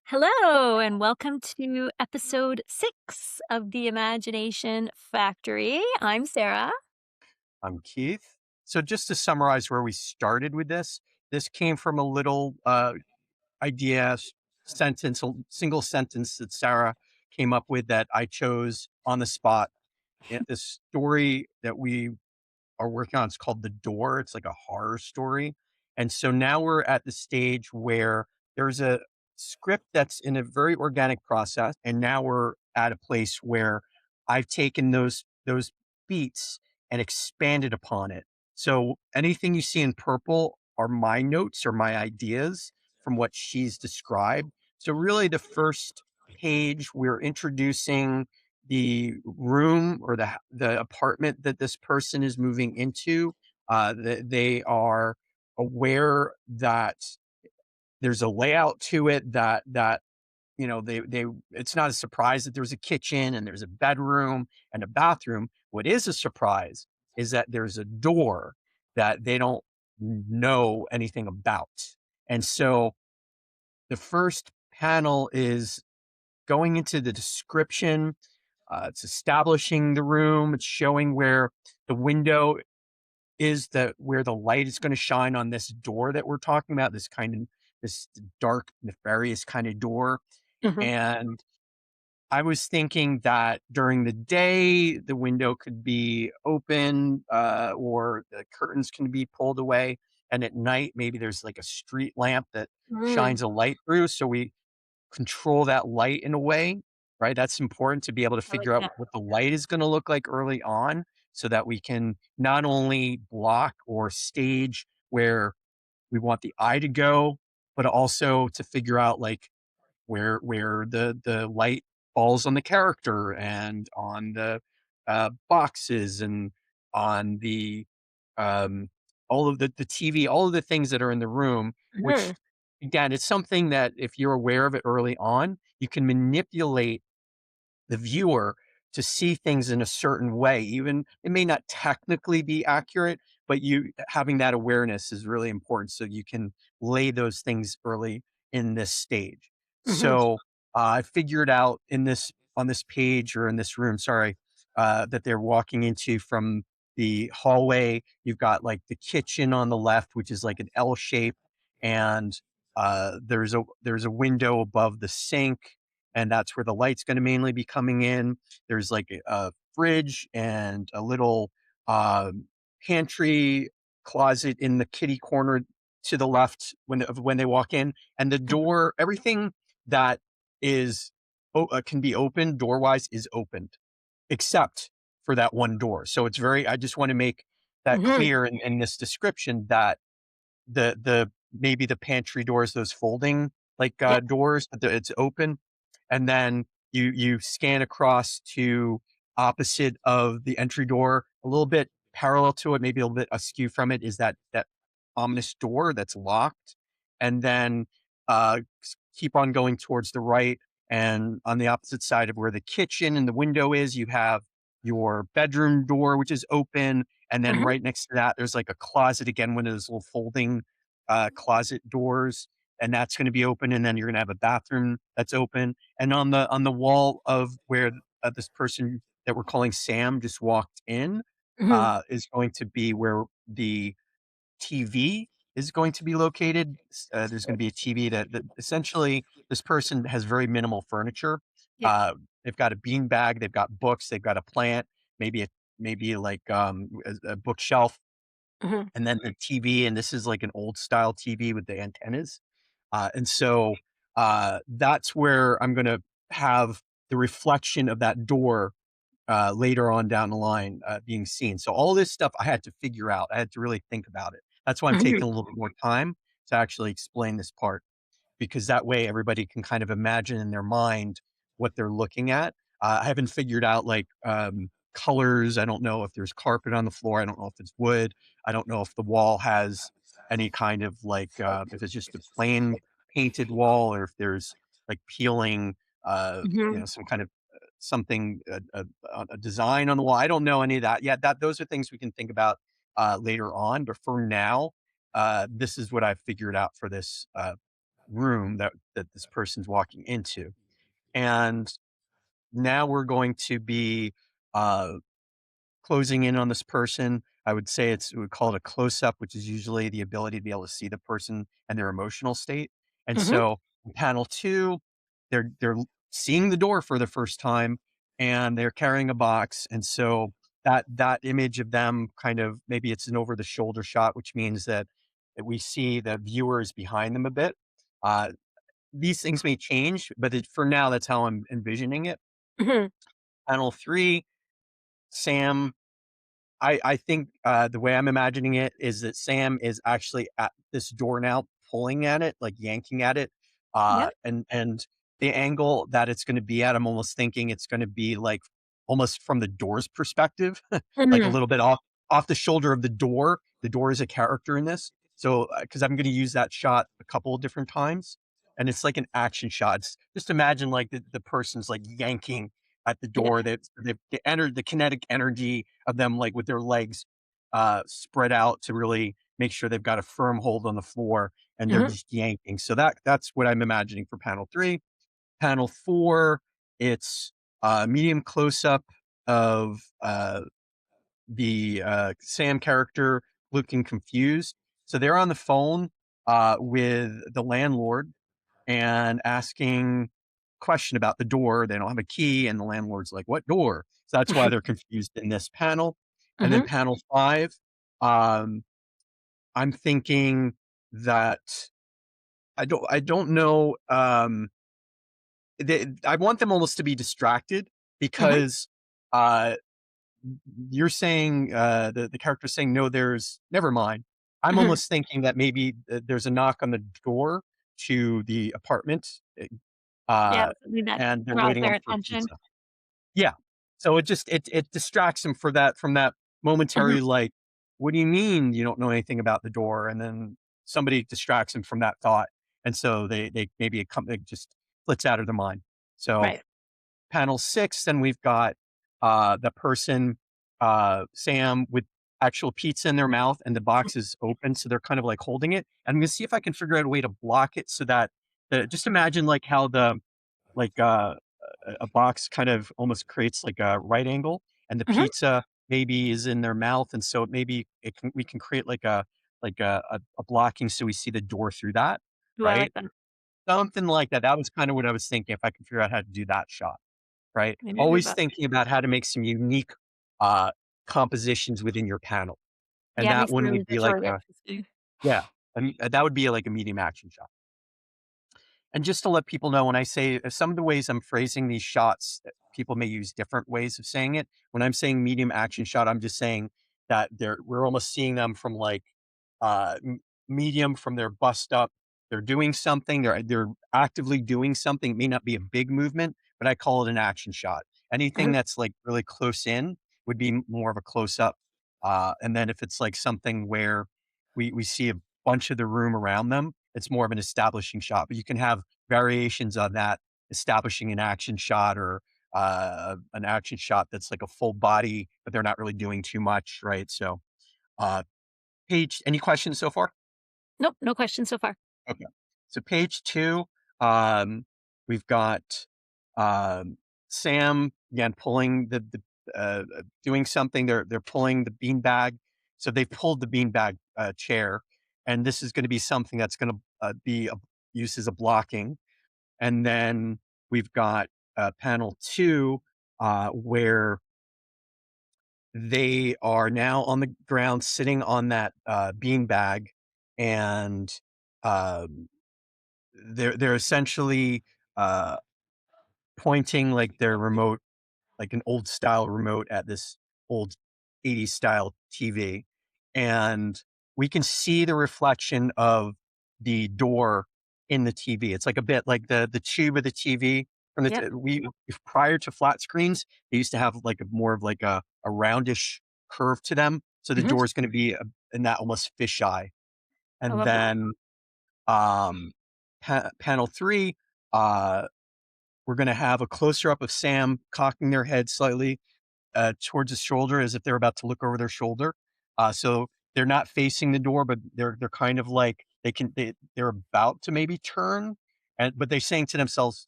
Hello, and welcome to episode 6 of the Imagination Factory. I'm Sarah. I'm Keith. So just to summarize where we started with this came from a little idea, sentence, a single sentence that Sarah came up with that I chose on the spot. This story that we are working on is called The Door. It's like a horror story. And so now we're at the stage where there's a script that's in a very organic process. And now we're at a place where I've taken those beats and expanded upon it. So anything you see in purple are my notes or my ideas from what she's described. So really the first page, we're introducing the room or the apartment that this person is moving into. They are aware that there's a layout to it that they it's not a surprise that there's a kitchen and there's a bedroom and a bathroom. What is a surprise is that there's a door that they don't know anything about. And so the first panel is going into the description. It's establishing the room. It's showing where the window is, that where the light is going to shine on this door that we're talking about. This dark, nefarious kind of door. Mhm. And I was thinking that during the day the window could be open, or the curtains can be pulled away, and at night maybe there's like a street lamp that Mm, shines a light through. So we control that light in a way, right? That's important to be able to I like figure out that. what the light is gonna look like early on so that we can not only block or stage where we want the eye to go, but also to figure out, like, where the light falls on the character and on the, boxes and on the, um, all of the TV, all of the things that are in the room, Mhm. which, again, it's something that if you're aware of it early on, you can manipulate the viewer to see things in a certain way. Even it may not technically be accurate, but you having that awareness is really important so you can lay those things early in this stage. Mhm. So I figured out in this on this page or in this room, sorry, that they're walking into from the hallway. You've got like the kitchen on the left, which is like an L shape, and there's a window above the sink, and that's where the light's going to mainly be coming in. There's like a fridge and a little um, pantry closet in the kitty corner to the left when they walk in, and the Mhm. door, everything that is can be opened door wise is opened, except for that one door. So it's very. I just want to make that Mhm. clear in this description that the maybe the pantry doors, those folding, like, Yep. doors, it's open, and then you scan across to opposite of the entry door, a little bit parallel to it, maybe a little bit askew from it, is that ominous door that's locked, and then, keep on going towards the right, and on the opposite side of where the kitchen and the window is, you have your bedroom door, which is open, and then Mhm. right next to that, there's like a closet again, one of those little folding closet doors, and that's going to be open. And then you're going to have a bathroom that's open. And on the wall of where this person that we're calling Sam just walked in, Mhm. is going to be where the TV is going to be located. There's going to be a TV that essentially this person has very minimal furniture. Yeah. They've got a bean bag, they've got books, they've got a plant, maybe maybe like a bookshelf, Mhm. and then the TV, and this is like an old style TV with the antennas. And so that's where I'm going to have the reflection of that door later on down the line being seen. So all this stuff I had to figure out. I had to really think about it. That's why I'm Mhm. taking a little bit more time to actually explain this part, because that way everybody can kind of imagine in their mind what they're looking at. I haven't figured out like colors. I don't know if there's carpet on the floor. I don't know if it's wood. I don't know if the wall has any kind of like if it's just a plain painted wall, or if there's like peeling, Mhm. some kind of something, a design on the wall. I don't know any of that yet. That those are things we can think about later on. But for now, this is what I've figured out for this room that this person's walking into. And now we're going to be uh, closing in on this person. I would say we would call it a close up, which is usually the ability to be able to see the person and their emotional state. And Mhm. so in panel two, they're seeing the door for the first time and they're carrying a box. And so that image of them kind of maybe it's an over the shoulder shot, which means that we see the viewers behind them a bit. Uh, these things may change, but for now, that's how I'm envisioning it. Mhm. Panel three, Sam I think, the way I'm imagining it is that Sam is actually at this door now, pulling at it, like yanking at it, Yep. and the angle that it's gonna be at, I'm almost thinking it's gonna be, like, almost from the door's perspective, like, a Mhm. little bit off the shoulder of the door. The door is a character in this, so, because I'm gonna use that shot a couple of different times, and it's like an action shot. Just imagine, like, the person's, like, yanking at the Yeah. door. They've entered the kinetic energy of them, like, with their legs, spread out to really make sure they've got a firm hold on the floor, and they're Mhm. just yanking. So that's what I'm imagining for panel 3. Panel 4, it's a medium close-up of, the, Sam character looking confused. So they're on the phone, with the landlord and asking question about the door. They don't have a key, and the landlord's like, "What door?" So that's why they're confused in this panel. And then Mhm. panel 5, um, I'm thinking that I don't know, I want them almost to be distracted Mhm. because, uh, you're saying, the character's saying, "No, there's never mind." I'm Mhm. almost thinking that maybe, there's a knock on the door to the apartment, Yeah, uh, something that and they're draws waiting their up for attention. pizza. Yeah. So it distracts him from that Mhm. momentary, like, "What do you mean you don't know anything about the door?" And then somebody distracts him from that thought, and so they maybe it just flits out of their mind. So Right. panel 6, then we've got, the person, Sam, with actual pizza in their mouth, and the box is open, so they're kind of, like, holding it. I'm gonna see if I can figure out a way to block it so that just imagine, like, how like, a box kind of almost creates, like, a right angle, and the Mhm. pizza maybe is in their mouth, and so maybe we can create, like, a blocking so we see the door through that, Ooh, I right? like that. Something like that. That was kinda what I was thinking if I could figure out how to do that shot. Right? Maybe I do Always both. thinking about how to make some unique, uh, compositions within your panel, and Yeah, it that makes it one really would be like visually a interesting. yeah, that would be like a medium action shot. And just to let people know, when I say some of the ways I'm phrasing these shots, people may use different ways of saying it. When I'm saying medium action shot, I'm just saying that we're almost seeing them from like medium from their bust up. They're doing something. They're actively doing something. It may not be a big movement, but I call it an action shot. Anything Mhm. that's like really close in would be more of a close up. And then if it's like something where we see a bunch of the room around them, it's more of an establishing shot. But you can have variations on that, establishing an action shot or an action shot that's like a full body, but they're not really doing too much, right? So, uh, page, any questions so far? Nope, no questions so far. Okay. So page 2, um, we've got, um, Sam again pulling doing something. They're pulling the beanbag. So they've pulled the beanbag, chair, and this is gonna be something that's gonna, be used as a blocking. And then we've got, panel 2, where they are now on the ground sitting on that, beanbag, and, um they're essentially, uh, pointing, like, their remote, like an old style remote at this old 80s style TV, and we can see the reflection of the door in the TV. It's like a bit like the tube of the TV from the Yep. if prior to flat screens, they used to have, like, a more of, like, a roundish curve to them, so the Mhm. door is gonna be, in that almost fisheye, I and love that. then um, panel 3, uh, we're gonna have a closer up of Sam cocking their head slightly, towards his shoulder as if they're about to look over their shoulder. So they're not facing the door, but they're kind of like they're about to maybe turn, but they're saying to themselves,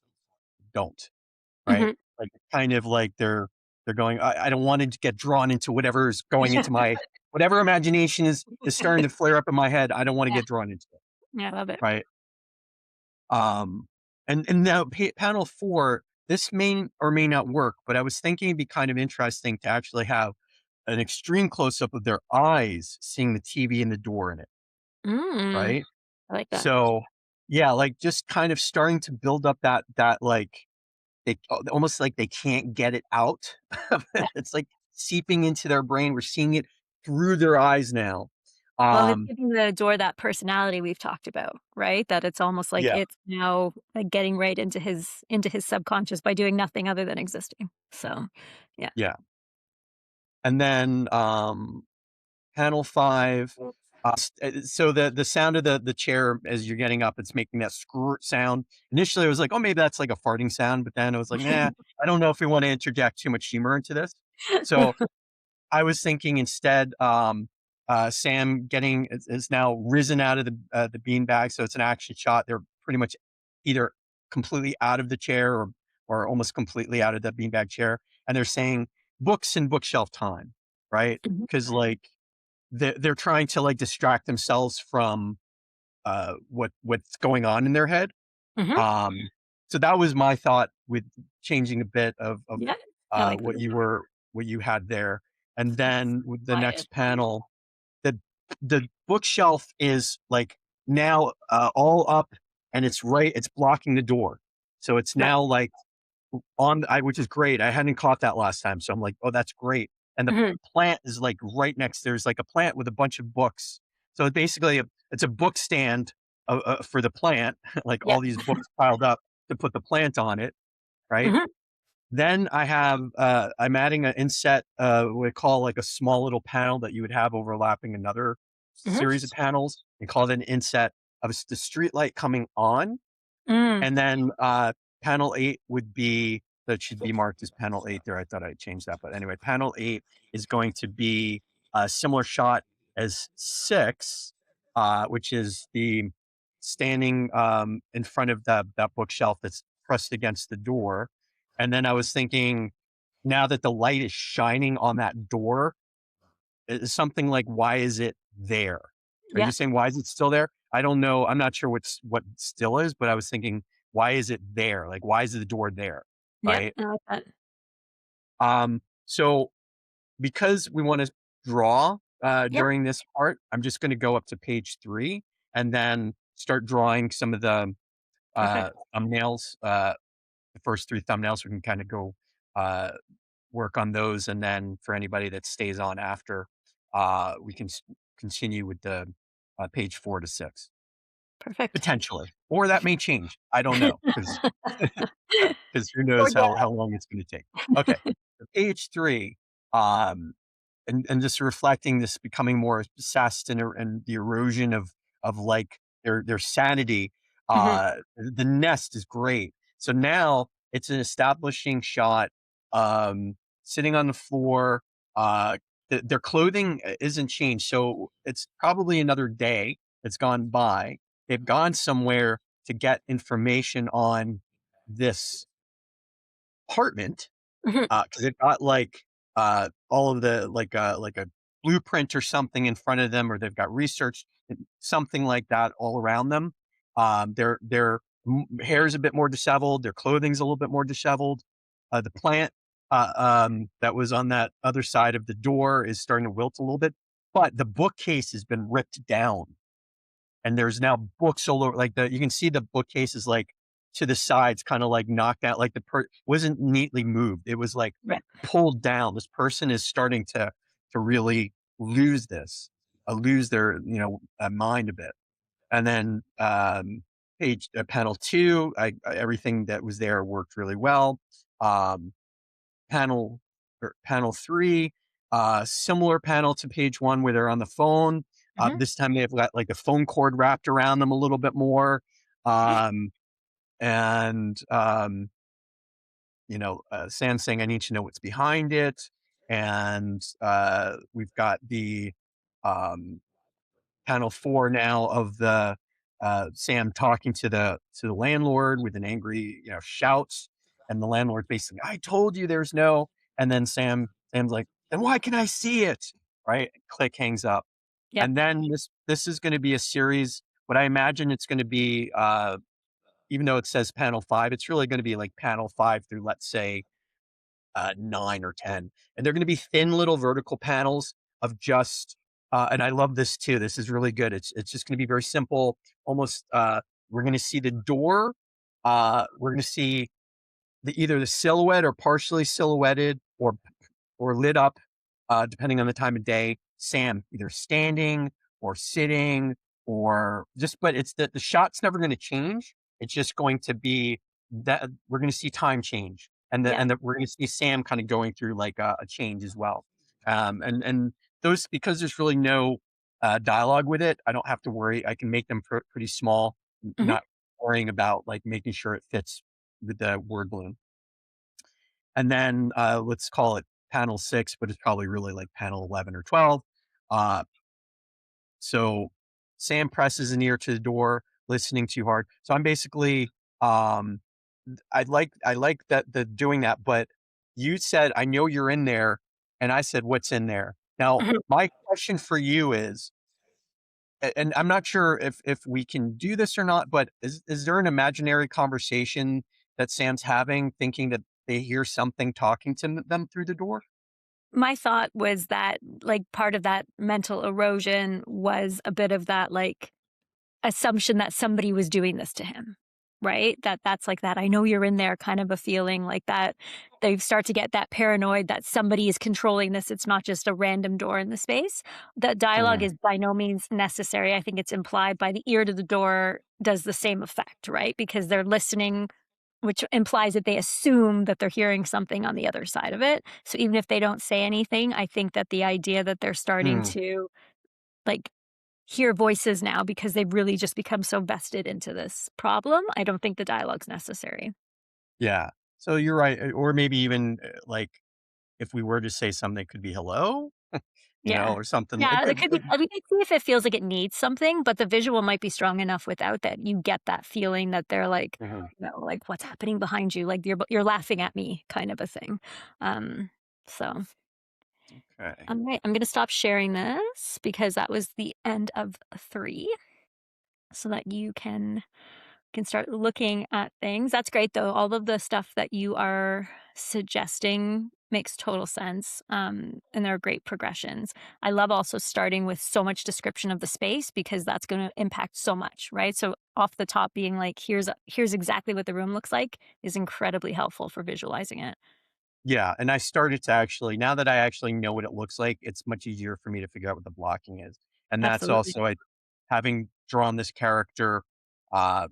"Don't," right? Mhm. Like, kind of like they're going, I don't want to get drawn into whatever is going into my whatever imagination is starting to flare up in my head, I don't wanna Yeah. get drawn into it, Yeah, I love it. right? Um, and now panel 4, this may or may not work, but I was thinking it'd be kind of interesting to actually have an extreme close-up of their eyes seeing the TV and the door in it, Mm, right? I like that. So, yeah, like, just kind of starting to build up like, almost like they can't get it out. Yeah. It's like seeping into their brain. We're seeing it through their eyes now. Well, it's Um, giving the door that personality we've talked about, right? That it's almost like yeah, it's now, getting right into his subconscious by doing nothing other than existing. So, yeah. yeah. And then, panel 5, so the sound of the chair as you're getting up, it's making that screw sound. Initially, I was like, "Oh, maybe that's like a farting sound," but then I was like, "Nah, I don't know if we wanna interject too much humor into this." So, I was thinking instead, Sam getting is now risen out of the beanbag, so it's an action shot. They're pretty much either completely out of the chair or almost completely out of the beanbag chair, and they're saying, "Books and bookshelf time," right? Mhm. Because like, they're trying to, like, distract themselves from, what's going on in their head. Mhm. Um, so that was my thought with changing a bit of, Yeah. I like what that. what you had there. And It's then with the quiet. next panel, the the bookshelf is, like, now, all up, and it's blocking the door. So it's Right. now, like, on I which is great. I hadn't caught that last time, so I'm like, "Oh, that's great." And the Mhm. plant is, like, right next there's, like, a plant with a bunch of books. So it's basically it's a book stand, for the plant, like, Yeah. all these books piled up to put the plant on it, right? Mhm. Then I'm adding an inset, we call, like, a small little panel that you would have overlapping another Mhm. series of panels, and call it an inset of the street light coming on, Mm. and then, panel 8 would be that should be marked as panel 8 there. I thought I changed that, but anyway, panel 8 is going to be a similar shot as 6, which is the standing, in front of that bookshelf that's pressed against the door, and then I was thinking, now that the light is shining on that door, something like, "Why is it there?" Are Yeah. you saying, "Why is it still there?" I don't know. I'm not sure what still is, but I was thinking, "Why is it there? Like, why is the door there?" Yeah. Right? I like that. So because we wanna draw, Yep. during this part, I'm just gonna go up to page 3 and then start drawing some of the, Perfect. thumbnails, the first 3 thumbnails. We can kinda go, uh work on those, and then for anybody that stays on after, we can continue with the page 4 to 6 Perfect. potentially, or that may change. I don't know because who Or knows depth. how long it's going to take. Okay, so page 3, um, and just reflecting this becoming more obsessed and the erosion of like their sanity. Mhm. The nest is great. So now it's an establishing shot, sitting on the floor. Their clothing isn't changed, so it's probably another day that's gone by. They've gone somewhere to get information on this apartment, Mhm. because they've got, like, all of the like a blueprint or something in front of them, or they've got research, something like that all around them. Their hair is a bit more disheveled, their clothing's a little bit more disheveled. The plant, that was on that other side of the door is starting to wilt a little bit, but the bookcase has been ripped down, and there's now books all over, like, the you can see the bookcases, like, to the sides, kinda, like, knocked out, like, the wasn't neatly moved. It was, like, Right. pulled down. This person is starting to really lose this, lose their, mind a bit. And then, panel 2, everything that was there worked really well. Um, panel panel 3, similar panel to page 1 where they're on the phone. Mhm. This time they've got, like, a phone cord wrapped around them a little bit more. Um, and, Sam saying, "I need to know what's behind it." And, we've got the, um panel 4 now of the Sam talking to the landlord with an angry, shouts, and the landlord basically, "I told you there's no," and then Sam's like, "Then why can I see it?" Right? Click, hangs up. Yep. And then this is going to be a series. What I imagine it's going to be, even though it says panel 5, it's really going to be like panel 5 through, let's say, 9 or 10. And they're going to be thin little vertical panels of just, and I love this too. This is really good. It's just going to be very simple. Almost, we're going to see the door. We're going to see either the silhouette or partially silhouetted or lit up, depending on the time of day. Sam either standing or sitting or just, but it's the shot's never going to change. It's just going to be that we're going to see time change, and Yep. we're going to see Sam kind of going through like a change as well. And those, because there's really no dialogue with it, I don't have to worry. I can make them pretty small, Mhm. not worrying about like making sure it fits with the word balloon. And then, let's call it panel 6, but it's probably really like panel 11 or 12. Uh, so Sam presses an ear to the door, listening too hard. So I'm basically, I like that the doing that, but you said, "I know you're in there," and I said, "What's in there?" Now, Mhm. my question for you is, and I'm not sure if we can do this or not, but is there an imaginary conversation that Sam's having, thinking that they hear something talking to them through the door? My thought was that, like, part of that mental erosion was a bit of that, like, assumption that somebody was doing this to him, right? That's like that, "I know you're in there," kind of a feeling like that. They start to get that paranoid that somebody is controlling this, it's not just a random door in the space. The dialogue Mhm. is by no means necessary, I think it's implied by the ear to the door does the same effect, right? Because they're listening, which implies that they assume that they're hearing something on the other side of it. So even if they don't say anything, I think that the idea that they're starting Mm, to, like, hear voices now because they've really just become so vested into this problem, I don't think the dialogue's necessary. yeah. So you're right, or maybe even, like, if we were to say something, it could be "Hello?" Yeah. Or something like Yeah, it but could be we can see if it feels like it needs something, but the visual might be strong enough without that. You get that feeling that they're like, Mhm. like, "What's happening behind you?" Like, "You're laughing at me," kind of a thing. So, Okay. alright, I'm gonna stop sharing this because that was the end of 3 so that you can start looking at things. That's great though. All of the stuff that you are suggesting makes total sense. And they're great progressions. I love also starting with so much description of the space because that's going to impact so much, right? So off the top being like, here's exactly what the room looks like is incredibly helpful for visualizing it. Yeah, and I started to actually, now that I actually know what it looks like, it's much easier for me to figure out what the blocking is, and that's Absolutely. also, having drawn this character, uh,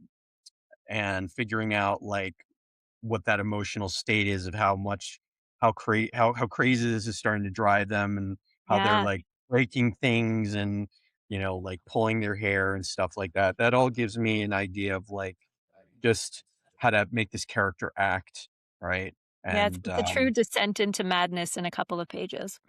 and figuring out, like, what that emotional state is of how crazy this is starting to drive them, and how they're, Yeah. like, breaking things and, like, pulling their hair and stuff like that. That all gives me an idea of, like, just how to make this character act, right? Yeah. It's And, the true descent into madness in a couple of pages.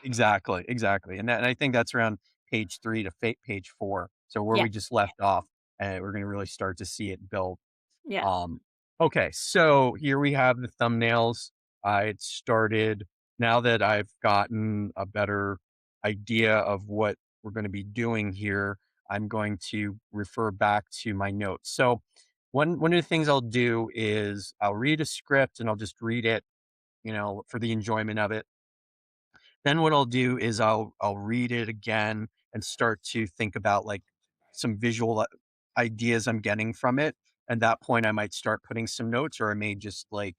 exactly, exactly, and I think that's around page 3 to page 4. So where Yeah. we just left off, and we're gonna really start to see it build. Yeah. Um, okay, so here we have the thumbnails. I had started, now that I've gotten a better idea of what we're gonna be doing here, I'm going to refer back to my notes. So one of the things I'll do is I'll read a script and I'll just read it, for the enjoyment of it. Then what I'll do is I'll read it again and start to think about, like, some visual ideas I'm getting from it. At that point, I might start putting some notes, or I may just, like,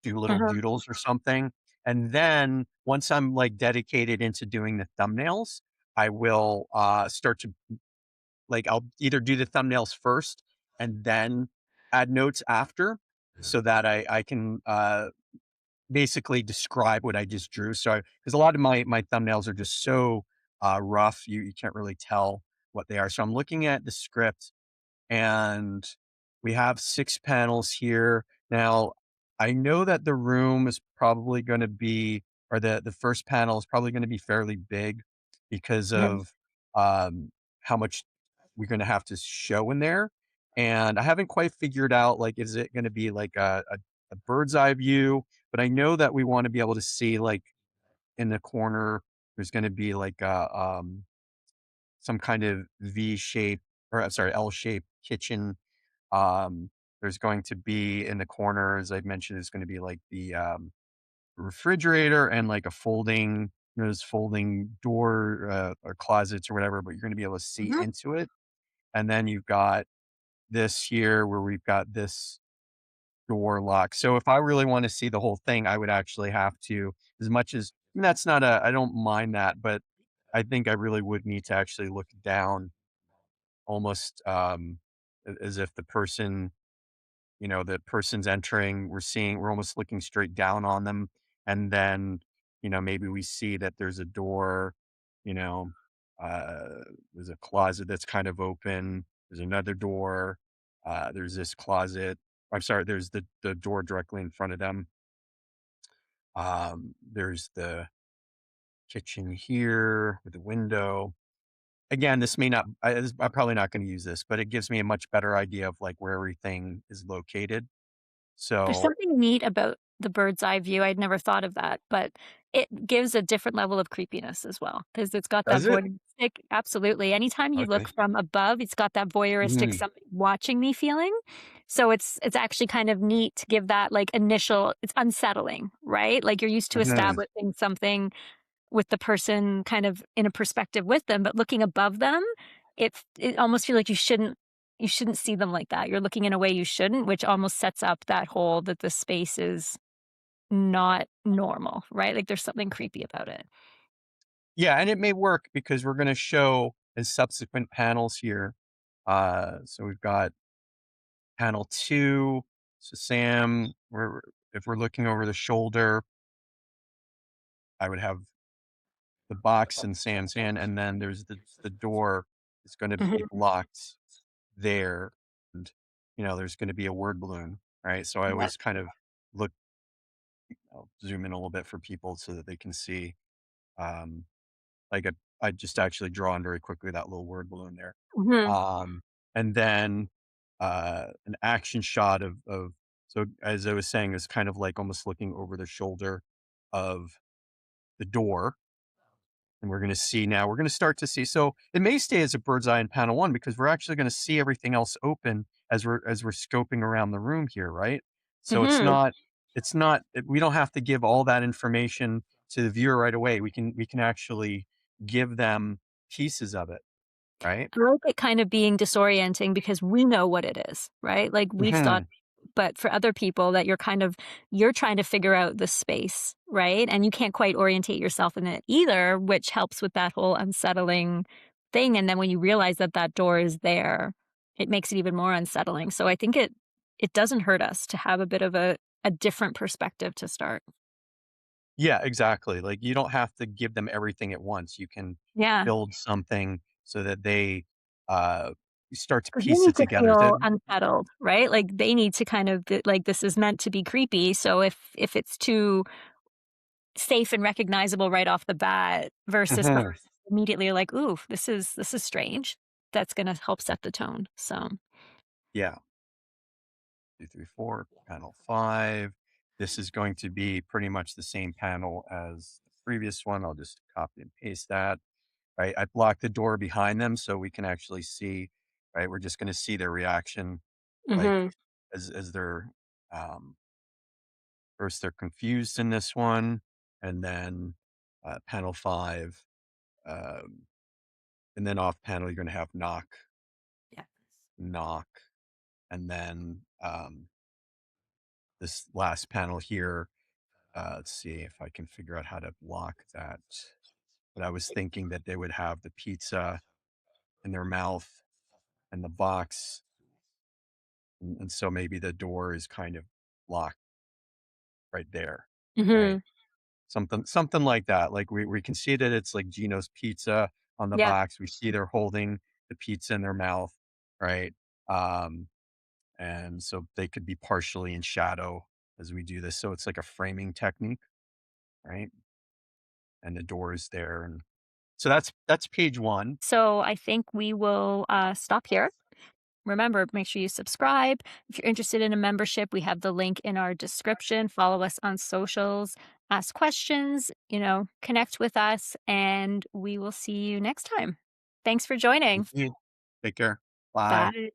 do little Uh-huh. doodles or something. And then once I'm, like, dedicated into doing the thumbnails, I will, start to, like, I'll either do the thumbnails first and then add notes after, so that I can, basically describe what I just drew. So, because a lot of my thumbnails are just so, rough, you can't really tell what they are. So I'm looking at the script, and we have 6 panels here. Now, I know that the room is probably gonna be, or the first panel is probably gonna be fairly big because Uh-huh. of, how much we're gonna have to show in there, and I haven't quite figured out, like, is it gonna be like a bird's eye view? But I know that we wanna be able to see, like, in the corner, there's gonna be like some kind of V shape, or I'm sorry, L-shaped kitchen. There's going to be in the corner, as I mentioned, there's gonna be like the, refrigerator and like a folding, those folding door, or closets or whatever, but you're gonna be able to see Mhm. into it. And then you've got this here where we've got this door lock. So if I really want to see the whole thing, I would actually have to, as much as that's not a, I don't mind that, but I think I really would need to actually look down almost as if the person, the person's entering, we're almost looking straight down on them. And then, maybe we see that there's a door, you know, there's a closet that's kind of open. There's another door. There's this closet. I'm sorry, there's the door directly in front of them. There's the kitchen here with the window. Again, this may not, I'm probably not going to use this, but it gives me a much better idea of like where everything is located. There's So, something neat about the bird's eye view, I'd never thought of that, but it gives a different level of creepiness as well because 'cause it's got that does it? voyeuristic absolutely, anytime you look Okay. from above, it's got that voyeuristic Mhm. somebody watching me feeling, so it's actually kind of neat to give that, like, initial it's unsettling, right? Like, you're used to Mhm. establishing something with the person kind of in a perspective with them, but looking above them, it almost feel like you shouldn't see them like that. You're looking in a way you shouldn't, which almost sets up that whole that the space is not normal, right? Like there's something creepy about it. Yeah, and it may work because we're gonna show in subsequent panels here. So we've got panel 2. So Sam, we're if we're looking over the shoulder, I would have the box in Sam's hand, and then there's the door is gonna be Mhm. blocked there, and, there's gonna be a word balloon, right? So I Yep. always kind of look I'll zoom in a little bit for people so that they can see, um, like, I just actually drawn very quickly that little word balloon there. Mhm. Um, and then, an action shot of so as I was saying, it's kind of like almost looking over the shoulder of the door, and we're gonna start to see, so it may stay as a bird's eye in panel 1 because we're actually gonna see everything else open as we're scoping around the room here, right? So Mhm. it's not we don't have to give all that information to the viewer right away. We can actually give them pieces of it, right? I like it kind of being disorienting because we know what it is, right? Like we've thought Mhm. but for other people that you're trying to figure out the space, right? And you can't quite orientate yourself in it either, which helps with that whole unsettling thing. And then when you realize that that door is there, it makes it even more unsettling. So I think it doesn't hurt us to have a bit of a different perspective to start. Yeah, exactly. Like, you don't have to give them everything at once. You can Yeah. build something so that they, uh, start to 'Cause they piece need it to together. feel unsettled, right? Like, they need to kind of like, this is meant to be creepy, so if it's too safe and recognizable right off the bat versus Mhm. perhaps immediately like, "Ooh, this is strange," that's gonna help set the tone, so Yeah. 2, 3, 4, panel 5. This is going to be pretty much the same panel as the previous one. I'll just copy and paste that. Right. I blocked the door behind them so we can actually see, right? We're just going to see their reaction, like Mhm, as they're, um, first they're confused in this one, and then, panel 5, um, and then off panel, you're going to have knock, yes. knock, and then, this last panel here. Let's see if I can figure out how to block that. But I was thinking that they would have the pizza in their mouth and the box, and so maybe the door is kind of locked right there, right? Mhm, Something like that. Like we can see that it's like Gino's Pizza on the yep, box. We see they're holding the pizza in their mouth, right? Um, and so they could be partially in shadow as we do this. So it's like a framing technique, right? And the door is there, So that's page 1. So I think we will stop here. Remember, make sure you subscribe. If you're interested in a membership, we have the link in our description. Follow us on socials, ask questions, connect with us, and we will see you next time. Thanks for Thank joining. you. Take care. Bye. Bye.